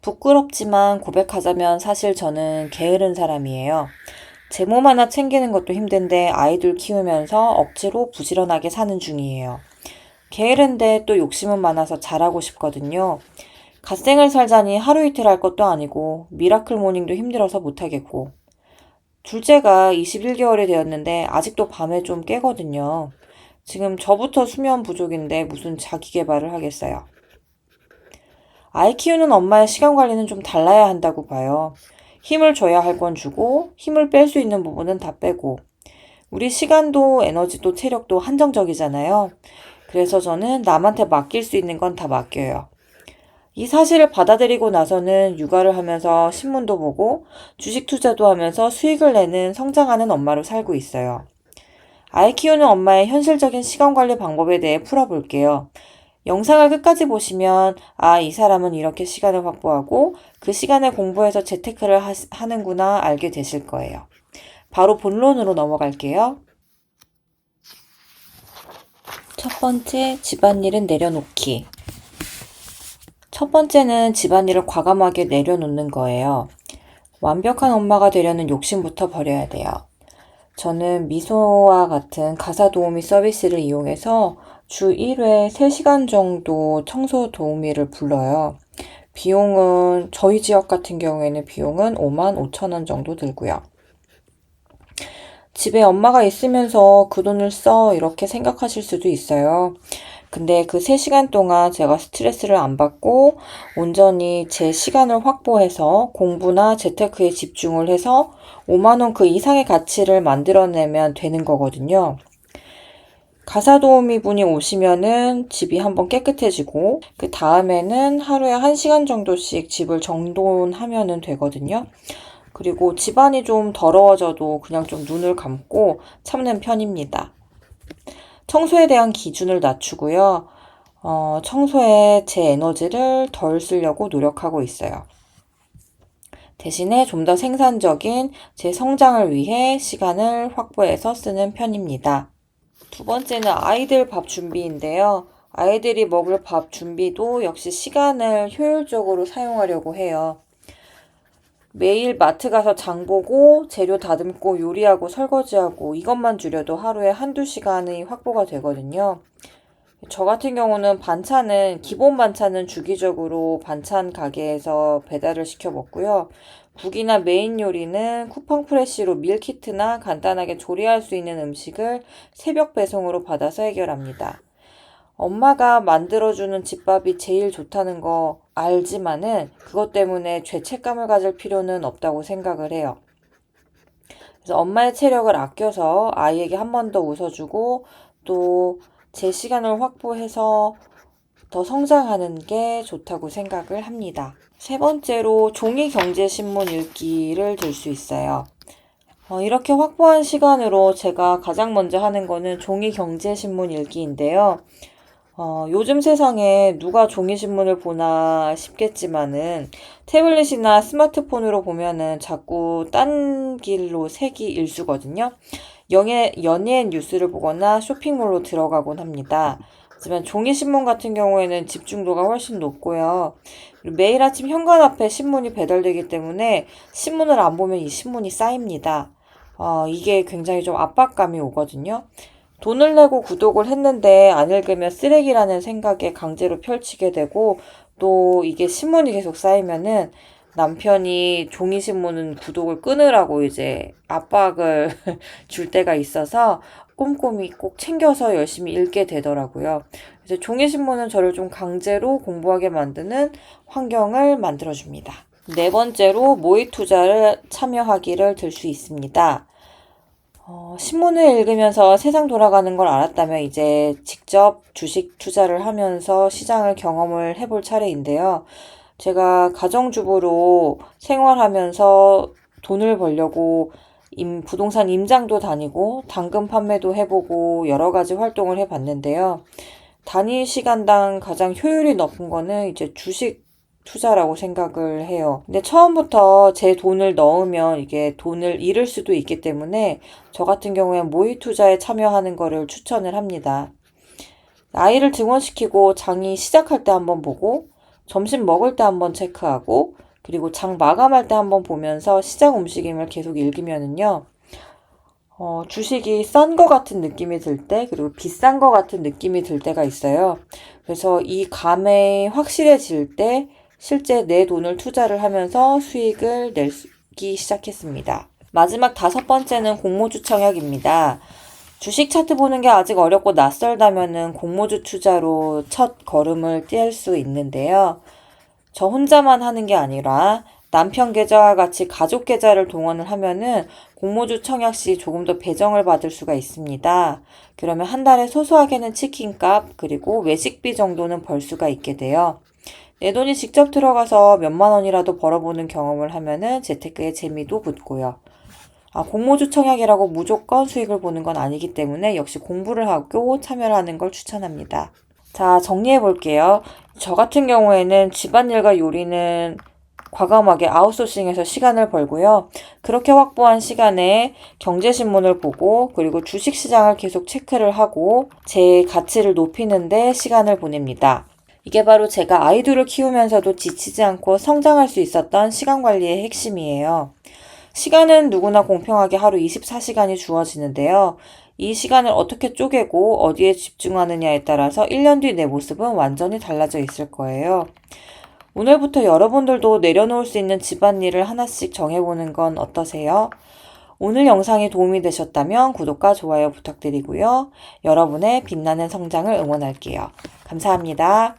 부끄럽지만 고백하자면 사실 저는 게으른 사람이에요. 제 몸 하나 챙기는 것도 힘든데 아이들 키우면서 억지로 부지런하게 사는 중이에요. 게으른데 또 욕심은 많아서 잘하고 싶거든요. 갓생을 살자니 하루 이틀 할 것도 아니고 미라클 모닝도 힘들어서 못하겠고. 둘째가 21개월이 되었는데 아직도 밤에 좀 깨거든요. 지금 저부터 수면 부족인데 무슨 자기 개발을 하겠어요. 아이 키우는 엄마의 시간 관리는 좀 달라야 한다고 봐요. 힘을 줘야 할 건 주고 힘을 뺄 수 있는 부분은 다 빼고 우리 시간도 에너지도 체력도 한정적이잖아요. 그래서 저는 남한테 맡길 수 있는 건 다 맡겨요. 이 사실을 받아들이고 나서는 육아를 하면서 신문도 보고 주식 투자도 하면서 수익을 내는 성장하는 엄마로 살고 있어요. 아이 키우는 엄마의 현실적인 시간 관리 방법에 대해 풀어볼게요. 영상을 끝까지 보시면 이 사람은 이렇게 시간을 확보하고 그 시간에 공부해서 재테크를 하는구나 알게 되실 거예요. 바로 본론으로 넘어갈게요. 첫 번째, 집안일은 내려놓기. 첫 번째는 집안일을 과감하게 내려놓는 거예요. 완벽한 엄마가 되려는 욕심부터 버려야 돼요. 저는 미소와 같은 가사 도우미 서비스를 이용해서 주 1회 3시간 정도 청소 도우미를 불러요. 비용은 저희 지역 같은 경우에는 비용은 5만 5천 원 정도 들고요. 집에 엄마가 있으면서 그 돈을 써 이렇게 생각하실 수도 있어요. 근데 그 3시간 동안 제가 스트레스를 안 받고 온전히 제 시간을 확보해서 공부나 재테크에 집중을 해서 5만 원 그 이상의 가치를 만들어내면 되는 거거든요. 가사 도우미 분이 오시면은 집이 한번 깨끗해지고 그 다음에는 하루에 1시간 정도씩 집을 정돈하면은 되거든요. 그리고 집안이 좀 더러워져도 그냥 좀 눈을 감고 참는 편입니다. 청소에 대한 기준을 낮추고요. 청소에 제 에너지를 덜 쓰려고 노력하고 있어요. 대신에 좀 더 생산적인 제 성장을 위해 시간을 확보해서 쓰는 편입니다. 두 번째는 아이들 밥 준비인데요. 아이들이 먹을 밥 준비도 역시 시간을 효율적으로 사용하려고 해요. 매일 마트 가서 장 보고 재료 다듬고 요리하고 설거지하고 이것만 줄여도 하루에 1~2시간이 확보가 되거든요. 저 같은 경우는 기본 반찬은 주기적으로 반찬 가게에서 배달을 시켜 먹고요. 국이나 메인 요리는 쿠팡 프레시로 밀키트나 간단하게 조리할 수 있는 음식을 새벽 배송으로 받아서 해결합니다. 엄마가 만들어주는 집밥이 제일 좋다는 거 알지만은 그것 때문에 죄책감을 가질 필요는 없다고 생각을 해요. 그래서 엄마의 체력을 아껴서 아이에게 한 번 더 웃어주고 또 제 시간을 확보해서 더 성장하는 게 좋다고 생각을 합니다. 세 번째로 종이 경제신문 읽기를 들 수 있어요. 이렇게 확보한 시간으로 제가 가장 먼저 하는 거는 종이 경제신문 읽기인데요. 요즘 세상에 누가 종이신문을 보나 싶겠지만은 태블릿이나 스마트폰으로 보면은 자꾸 딴 길로 색이 일수거든요. 연예인 뉴스를 보거나 쇼핑몰로 들어가곤 합니다. 하지만 종이신문 같은 경우에는 집중도가 훨씬 높고요. 그리고 매일 아침 현관 앞에 신문이 배달되기 때문에 신문을 안 보면 이 신문이 쌓입니다. 이게 굉장히 좀 압박감이 오거든요. 돈을 내고 구독을 했는데 안 읽으면 쓰레기라는 생각에 강제로 펼치게 되고 또 이게 신문이 계속 쌓이면은 남편이 종이신문은 구독을 끊으라고 이제 압박을 줄 때가 있어서 꼼꼼히 꼭 챙겨서 열심히 읽게 되더라고요. 그래서 종이신문은 저를 좀 강제로 공부하게 만드는 환경을 만들어줍니다. 네 번째로 모의 투자를 참여하기를 들 수 있습니다. 신문을 읽으면서 세상 돌아가는 걸 알았다면 이제 직접 주식 투자를 하면서 시장을 경험을 해볼 차례인데요. 제가 가정주부로 생활하면서 돈을 벌려고 부동산 임장도 다니고 당근 판매도 해보고 여러 가지 활동을 해봤는데요. 단위 시간당 가장 효율이 높은 거는 이제 주식 투자라고 생각을 해요. 근데 처음부터 제 돈을 넣으면 이게 돈을 잃을 수도 있기 때문에 저 같은 경우엔 모의 투자에 참여하는 거를 추천을 합니다. 아이를 등원시키고 장이 시작할 때 한번 보고 점심 먹을 때 한번 체크하고 그리고 장 마감할 때 한번 보면서 시장 움직임을 계속 읽으면은요. 주식이 싼 거 같은 느낌이 들 때, 그리고 비싼 거 같은 느낌이 들 때가 있어요. 그래서 이 감이 확실해질 때 실제 내 돈을 투자를 하면서 수익을 내기 시작했습니다. 마지막 5번째는 공모주 청약입니다. 주식 차트 보는 게 아직 어렵고 낯설다면은 공모주 투자로 첫 걸음을 뗄 수 있는데요. 저 혼자만 하는 게 아니라 남편 계좌와 같이 가족 계좌를 동원을 하면은 공모주 청약 시 조금 더 배정을 받을 수가 있습니다. 그러면 한 달에 소소하게는 치킨값 그리고 외식비 정도는 벌 수가 있게 돼요. 내 돈이 직접 들어가서 몇만 원이라도 벌어보는 경험을 하면은 재테크의 재미도 붙고요. 공모주 청약이라고 무조건 수익을 보는 건 아니기 때문에 역시 공부를 하고 참여를 하는 걸 추천합니다. 자, 정리해 볼게요. 저 같은 경우에는 집안일과 요리는 과감하게 아웃소싱해서 시간을 벌고요. 그렇게 확보한 시간에 경제신문을 보고 그리고 주식시장을 계속 체크를 하고 제 가치를 높이는 데 시간을 보냅니다. 이게 바로 제가 아이들을 키우면서도 지치지 않고 성장할 수 있었던 시간 관리의 핵심이에요. 시간은 누구나 공평하게 하루 24시간이 주어지는데요. 이 시간을 어떻게 쪼개고 어디에 집중하느냐에 따라서 1년 뒤 내 모습은 완전히 달라져 있을 거예요. 오늘부터 여러분들도 내려놓을 수 있는 집안일을 하나씩 정해보는 건 어떠세요? 오늘 영상이 도움이 되셨다면 구독과 좋아요 부탁드리고요. 여러분의 빛나는 성장을 응원할게요. 감사합니다.